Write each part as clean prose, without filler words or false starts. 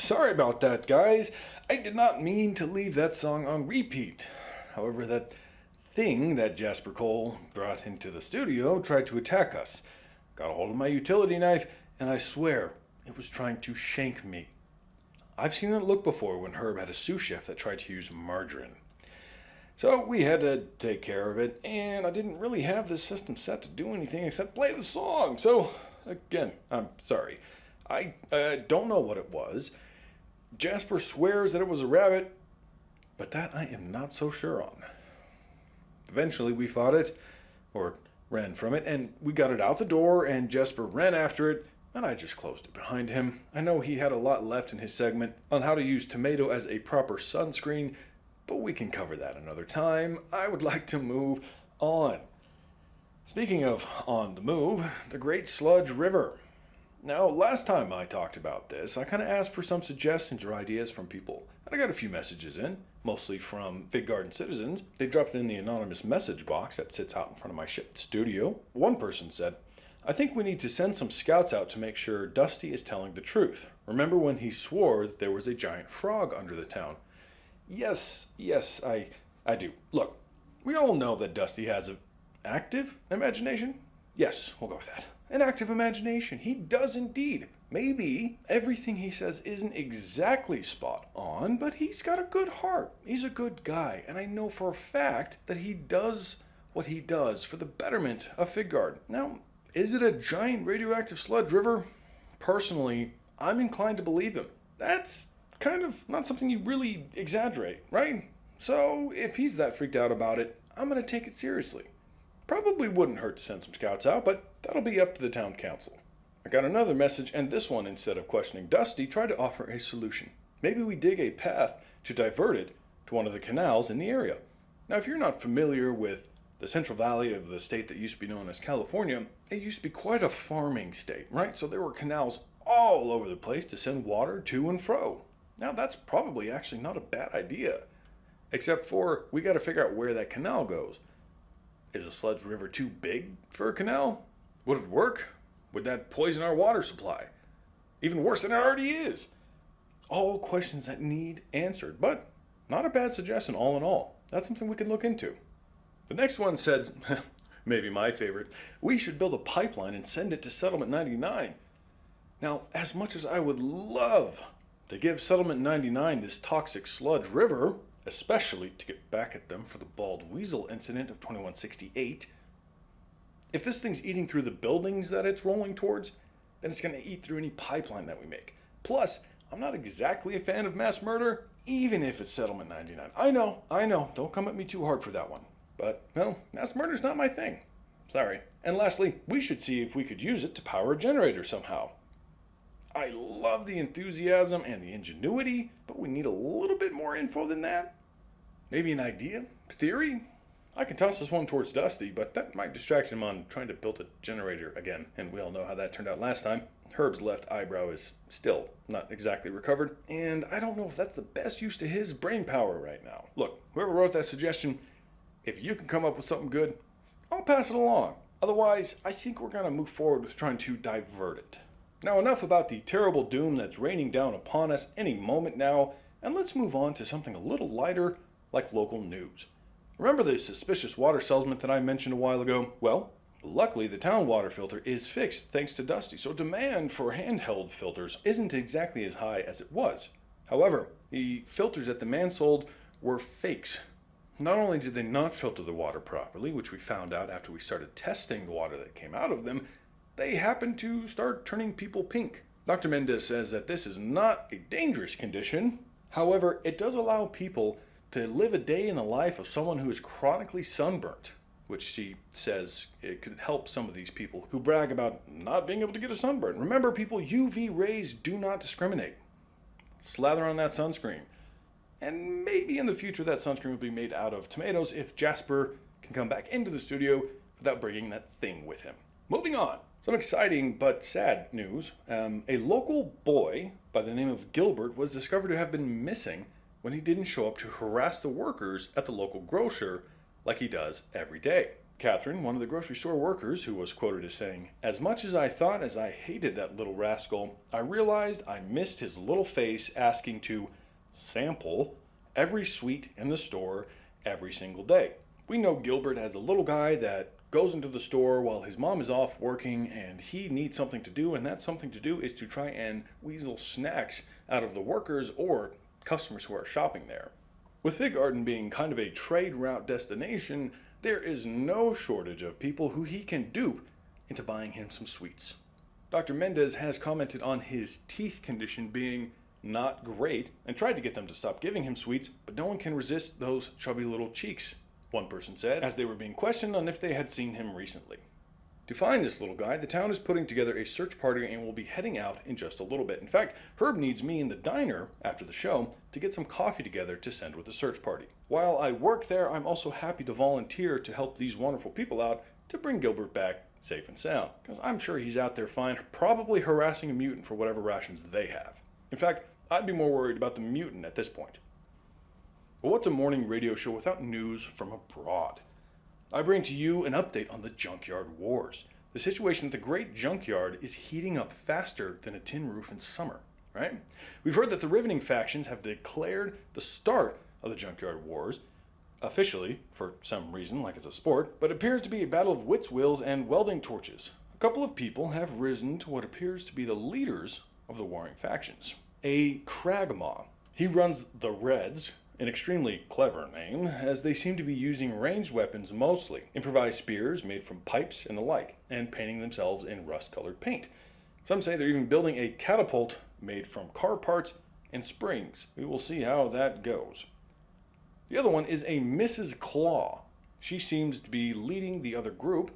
Sorry about that, guys. I did not mean to leave that song on repeat. However, that thing that Jasper Cole brought into the studio tried to attack us. Got a hold of my utility knife, and I swear it was trying to shank me. I've seen that look before when Herb had a sous chef that tried to use margarine. So we had to take care of it, and I didn't really have this system set to do anything except play the song. So, again, I'm sorry. I don't know what it was. Jasper swears that it was a rabbit, but that I am not so sure on. Eventually we fought it, or ran from it, and we got it out the door, and Jasper ran after it, and I just closed it behind him. I know he had a lot left in his segment on how to use tomato as a proper sunscreen, but we can cover that another time. I would like to move on. Speaking of on the move, the Great Sludge River. Now, last time I talked about this, I kind of asked for some suggestions or ideas from people, and I got a few messages in, mostly from Figarden citizens. They dropped it in the anonymous message box that sits out in front of my studio. One person said, I think we need to send some scouts out to make sure Dusty is telling the truth. Remember when he swore that there was a giant frog under the town? Yes, I do. Look, we all know that Dusty has an active imagination. Yes, we'll go with that. An active imagination. He does indeed. Maybe everything he says isn't exactly spot on, but he's got a good heart. He's a good guy, and I know for a fact that he does what he does for the betterment of Figarden. Now, is it a giant radioactive sludge river? Personally, I'm inclined to believe him. That's kind of not something you really exaggerate, right? So, if he's that freaked out about it, I'm going to take it seriously. Probably wouldn't hurt to send some scouts out, but that'll be up to the town council. I got another message, and this one, instead of questioning Dusty, tried to offer a solution. Maybe we dig a path to divert it to one of the canals in the area. Now, if you're not familiar with the Central Valley of the state that used to be known as California, it used to be quite a farming state, right? So there were canals all over the place to send water to and fro. Now, that's probably actually not a bad idea, except for we got to figure out where that canal goes. Is a sludge river too big for a canal? Would it work? Would that poison our water supply? Even worse than it already is. All questions that need answered, but not a bad suggestion all in all. That's something we can look into. The next one said, maybe my favorite, we should build a pipeline and send it to Settlement 99. Now, as much as I would love to give Settlement 99 this toxic sludge river, especially to get back at them for the bald weasel incident of 2168, if this thing's eating through the buildings that it's rolling towards, then it's going to eat through any pipeline that we make. Plus, I'm not exactly a fan of mass murder, even if it's Settlement 99. I know, don't come at me too hard for that one. But, well, mass murder's not my thing. Sorry. And lastly, we should see if we could use it to power a generator somehow. I love the enthusiasm and the ingenuity, but we need a little bit more info than that. Maybe an idea? Theory? I can toss this one towards Dusty, but that might distract him on trying to build a generator again, and we all know how that turned out last time. Herb's left eyebrow is still not exactly recovered, and I don't know if that's the best use to his brain power right now. Look, whoever wrote that suggestion, if you can come up with something good, I'll pass it along. Otherwise, I think we're going to move forward with trying to divert it. Now, enough about the terrible doom that's raining down upon us any moment now, and let's move on to something a little lighter, like local news. Remember the suspicious water salesman that I mentioned a while ago? Well, luckily the town water filter is fixed thanks to Dusty, so demand for handheld filters isn't exactly as high as it was. However, the filters that the man sold were fakes. Not only did they not filter the water properly, which we found out after we started testing the water that came out of them, they happened to start turning people pink. Dr. Mendez says that this is not a dangerous condition. However, it does allow people to live a day in the life of someone who is chronically sunburnt, which she says it could help some of these people who brag about not being able to get a sunburn. Remember, people, UV rays do not discriminate. Slather on that sunscreen. And maybe in the future that sunscreen will be made out of tomatoes if Jasper can come back into the studio without bringing that thing with him. Moving on. Some exciting but sad news. A local boy by the name of Gilbert was discovered to have been missing when he didn't show up to harass the workers at the local grocer like he does every day. Catherine, one of the grocery store workers, who was quoted as saying, "As much as I thought as I hated that little rascal, I realized I missed his little face asking to sample every sweet in the store every single day." We know Gilbert as a little guy that goes into the store while his mom is off working and he needs something to do, and that something to do is to try and weasel snacks out of the workers or customers who are shopping there. With Figarden being kind of a trade route destination, there is no shortage of people who he can dupe into buying him some sweets. Dr. Mendez has commented on his teeth condition being not great and tried to get them to stop giving him sweets, but no one can resist those chubby little cheeks, one person said, as they were being questioned on if they had seen him recently. To find this little guy, the town is putting together a search party and will be heading out in just a little bit. In fact, Herb needs me in the diner after the show to get some coffee together to send with the search party. While I work there, I'm also happy to volunteer to help these wonderful people out to bring Gilbert back safe and sound, because I'm sure he's out there fine, probably harassing a mutant for whatever rations they have. In fact, I'd be more worried about the mutant at this point. But what's a morning radio show without news from abroad? I bring to you an update on the Junkyard Wars. The situation at the Great Junkyard is heating up faster than a tin roof in summer, right? We've heard that the riveting factions have declared the start of the Junkyard Wars, officially, for some reason, like it's a sport, but appears to be a battle of wits, wills, and welding torches. A couple of people have risen to what appears to be the leaders of the warring factions. A Kragmaw. He runs the Reds, an extremely clever name, as they seem to be using ranged weapons mostly, improvised spears made from pipes and the like, and painting themselves in rust-colored paint. Some say they're even building a catapult made from car parts and springs. We will see how that goes. The other one is a Mrs. Claw. She seems to be leading the other group,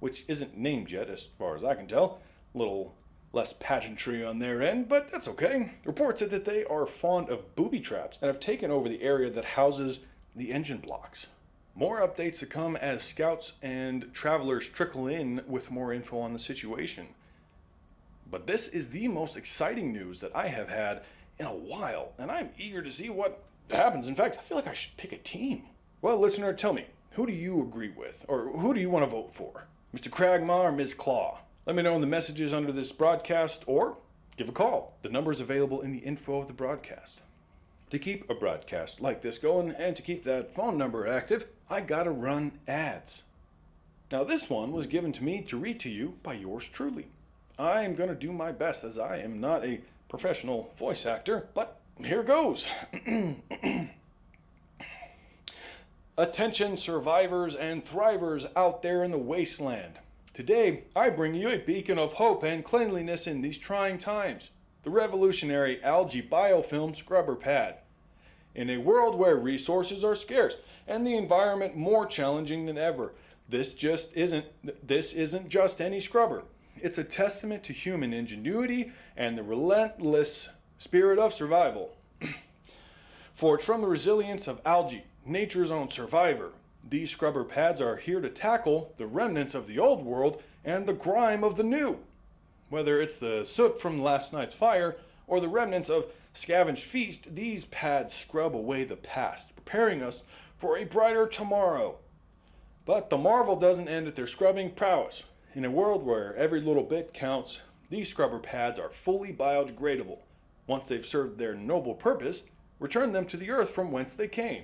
which isn't named yet as far as I can tell. A little less pageantry on their end, but that's okay. Reports said that they are fond of booby traps and have taken over the area that houses the engine blocks. More updates to come as scouts and travelers trickle in with more info on the situation. But this is the most exciting news that I have had in a while, and I'm eager to see what happens. In fact, I feel like I should pick a team. Well, listener, tell me, who do you agree with, or who do you want to vote for? Mr. Kragmaw or Ms. Claw? Let me know in the messages under this broadcast, or give a call. The number is available in the info of the broadcast. To keep a broadcast like this going and to keep that phone number active, I gotta run ads. Now this one was given to me to read to you by yours truly. I am gonna do my best as I am not a professional voice actor, but here goes. Attention survivors and thrivers out there in the wasteland. Today, I bring you a beacon of hope and cleanliness in these trying times. The revolutionary algae biofilm scrubber pad. In a world where resources are scarce and the environment more challenging than ever, this isn't just any scrubber. It's a testament to human ingenuity and the relentless spirit of survival. Forged from the resilience of algae, nature's own survivor, these scrubber pads are here to tackle the remnants of the old world and the grime of the new. Whether it's the soot from last night's fire or the remnants of scavenged feast, these pads scrub away the past, preparing us for a brighter tomorrow. But the marvel doesn't end at their scrubbing prowess. In a world where every little bit counts, these scrubber pads are fully biodegradable. Once they've served their noble purpose, return them to the earth from whence they came,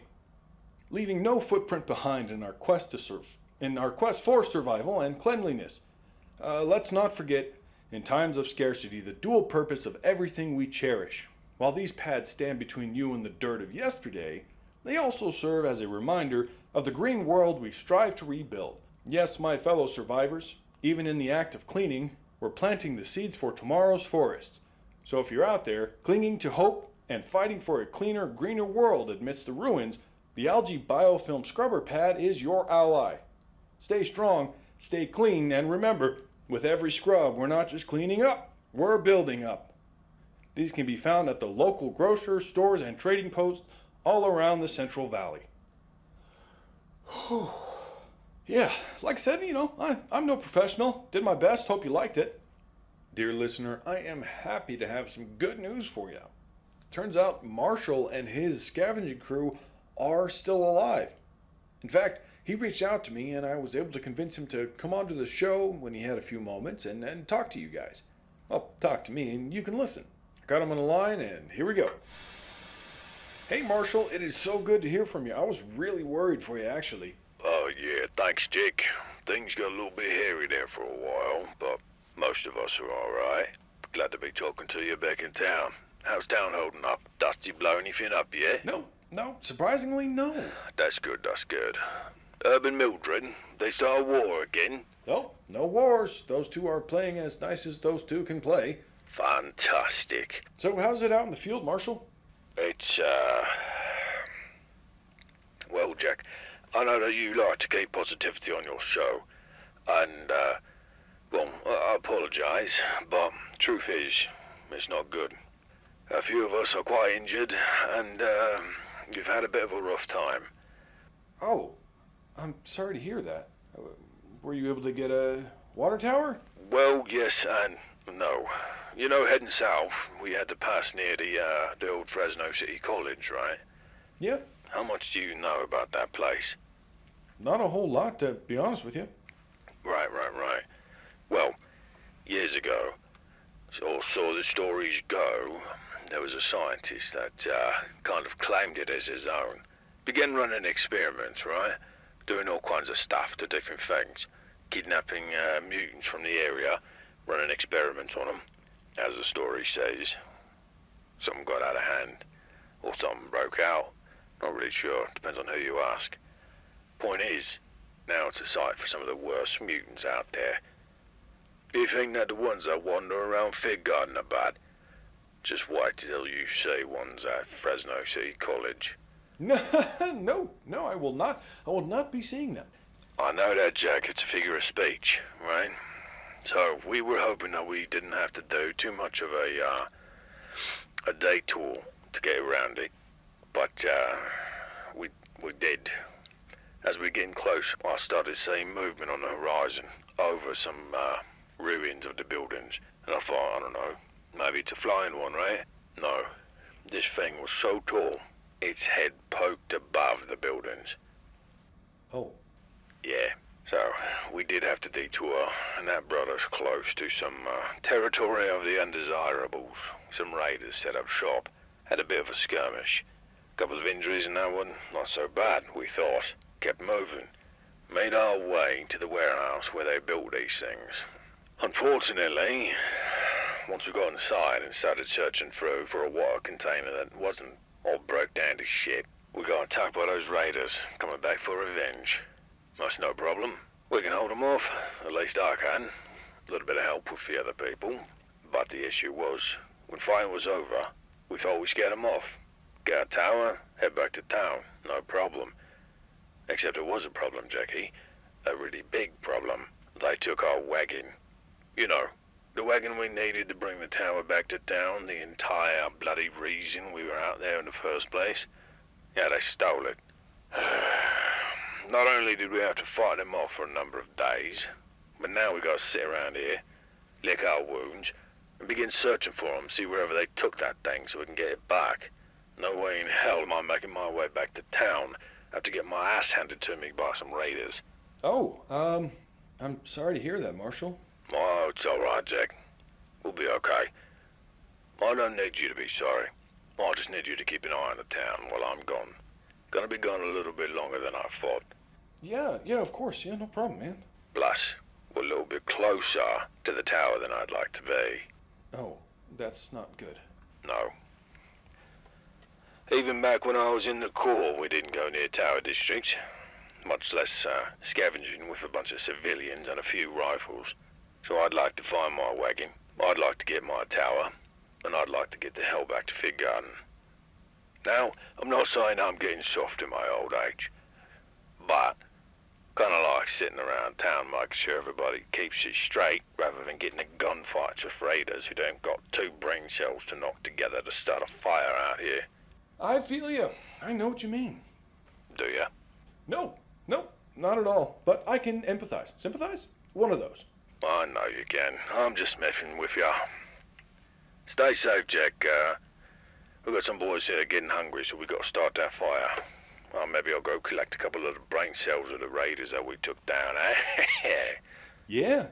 leaving no footprint behind in our quest for survival and cleanliness. Let's not forget, in times of scarcity, the dual purpose of everything we cherish. While these pads stand between you and the dirt of yesterday, they also serve as a reminder of the green world we strive to rebuild. Yes, my fellow survivors, even in the act of cleaning, we're planting the seeds for tomorrow's forests. So if you're out there clinging to hope and fighting for a cleaner, greener world amidst the ruins, the algae biofilm scrubber pad is your ally. Stay strong, stay clean, and remember, with every scrub, we're not just cleaning up, we're building up. These can be found at the local grocers, stores, and trading posts all around the Central Valley. Yeah, like I said, I'm no professional. Did my best, hope you liked it. Dear listener, I am happy to have some good news for you. Turns out Marshall and his scavenging crew are still alive. In fact, He reached out to me, and I was able to convince him to come onto the show when he had a few moments and talk to you guys. Well, talk to me, and you can listen. Got him on the line, and here we go. Hey, Marshall, it is so good to hear from you. I was really worried for you, actually. Oh, yeah, thanks, Dick. Things got a little bit hairy there for a while, but most of us are alright. Glad to be talking to you back in town. How's town holding up? Dusty blow anything up yet? No, surprisingly, no. That's good. Herb and Mildred, they start a war again? No wars. Those two are playing as nice as those two can play. Fantastic. So how's it out in the field, Marshall? It's, well, Jack, I know that you like to keep positivity on your show, and, well, I apologise, but truth is, it's not good. A few of us are quite injured, and, you've had a bit of a rough time. Oh, I'm sorry to hear that. Were you able to get a water tower? Well, yes and no. You know, heading south, we had to pass near the old Fresno City College, right? Yeah. How much do you know about that place? Not a whole lot, to be honest with you. Right. Well, years ago, or so the stories go, there was a scientist that kind of claimed it as his own. Began running experiments, right? Doing all kinds of stuff to different things. Kidnapping mutants from the area, running experiments on them. As the story says, something got out of hand, or something broke out. Not really sure, depends on who you ask. Point is, now it's a sight for some of the worst mutants out there. You think that the ones that wander around Figarden are bad? Just wait till you see ones at Fresno City College. No, I will not. I will not be seeing them. I know that, Jack. It's a figure of speech, right? So we were hoping that we didn't have to do too much of a detour to get around it, but we did. As we're getting close, I started seeing movement on the horizon over some ruins of the buildings, and I thought, I don't know, maybe it's a flying one, right? No, this thing was so tall, its head poked above the buildings. Oh. Yeah, so we did have to detour, and that brought us close to some territory of the undesirables. Some raiders set up shop, had a bit of a skirmish. Couple of injuries in that one, not so bad, we thought. Kept moving. Made our way to the warehouse where they built these things. Unfortunately, once we got inside and started searching through for a water container that wasn't all broke down to shit, we got attacked by those raiders, coming back for revenge. That's no problem. We can hold them off, at least I can. A little bit of help with the other people. But the issue was, when fighting was over, we thought we'd get them off. Get a tower, head back to town, no problem. Except it was a problem, Jackie. A really big problem. They took our wagon. You know, the wagon we needed to bring the tower back to town, the entire bloody reason we were out there in the first place. Yeah, they stole it. Not only did we have to fight them off for a number of days, but now we got to sit around here, lick our wounds, and begin searching for them, see wherever they took that thing so we can get it back. No way in hell am I making my way back to town after getting my ass handed to me by some raiders. Oh, I'm sorry to hear that, Marshall. Oh, it's alright, Jack. We'll be okay. I don't need you to be sorry. I just need you to keep an eye on the town while I'm gone. Gonna be gone a little bit longer than I thought. Yeah, of course. Yeah, no problem, man. Plus, we're a little bit closer to the tower than I'd like to be. Oh, that's not good. No. Even back when I was in the Corps, we didn't go near Tower District. Much less scavenging with a bunch of civilians and a few rifles. So I'd like to find my wagon. I'd like to get my tower. And I'd like to get the hell back to Figarden. Now, I'm not saying I'm getting soft in my old age. But kind of like sitting around town making sure everybody keeps it straight rather than getting in gunfights with raiders who don't got two brain cells to knock together to start a fire out here. I feel you. I know what you mean. Do ya? No, not at all. But I can empathize. Sympathize? One of those. I know you can. I'm just messing with ya. Stay safe, Jack. We've got some boys here getting hungry, so we got to start that fire. Oh, maybe I'll go collect a couple of the brain cells of the raiders that we took down, eh? Yeah.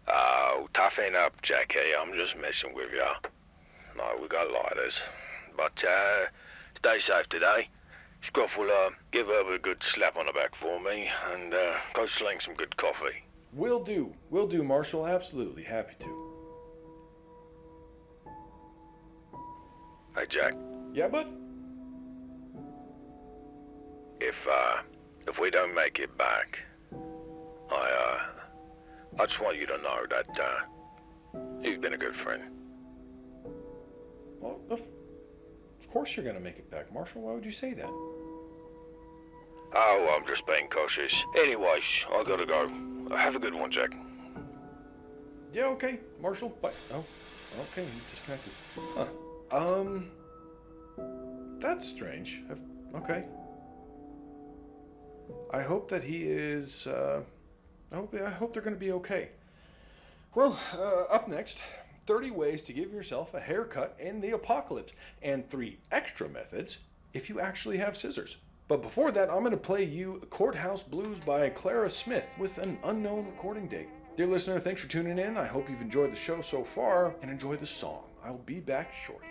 Oh, toughen up, Jackie. I'm just messing with ya. No, we got lighters. But, stay safe today. Scruff will, give Herb a good slap on the back for me, and, go sling some good coffee. Will do, Marshal. Absolutely happy to. Hey, Jack. Yeah, bud? If we don't make it back, I just want you to know that, you've been a good friend. Well, of course you're gonna make it back, Marshal. Why would you say that? Oh, I'm just being cautious. Anyways, I gotta go. Have a good one, Jack. Yeah, okay, Marshal. Bye. Oh, okay, he disconnected. Huh. That's strange. Okay. I hope that he is, I hope they're gonna be okay. Well, up next, 30 ways to give yourself a haircut in the apocalypse, and 3 extra methods if you actually have scissors. But before that, I'm going to play you Courthouse Blues by Clara Smith with an unknown recording date. Dear listener, thanks for tuning in. I hope you've enjoyed the show so far and enjoy the song. I'll be back shortly.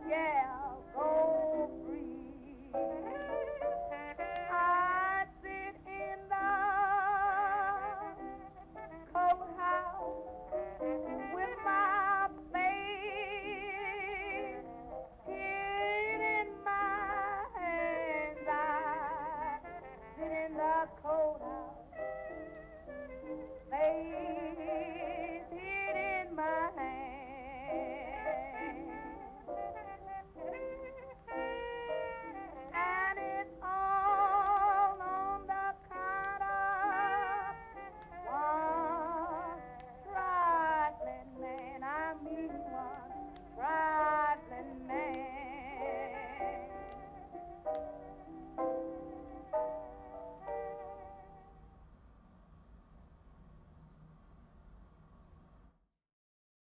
Yeah.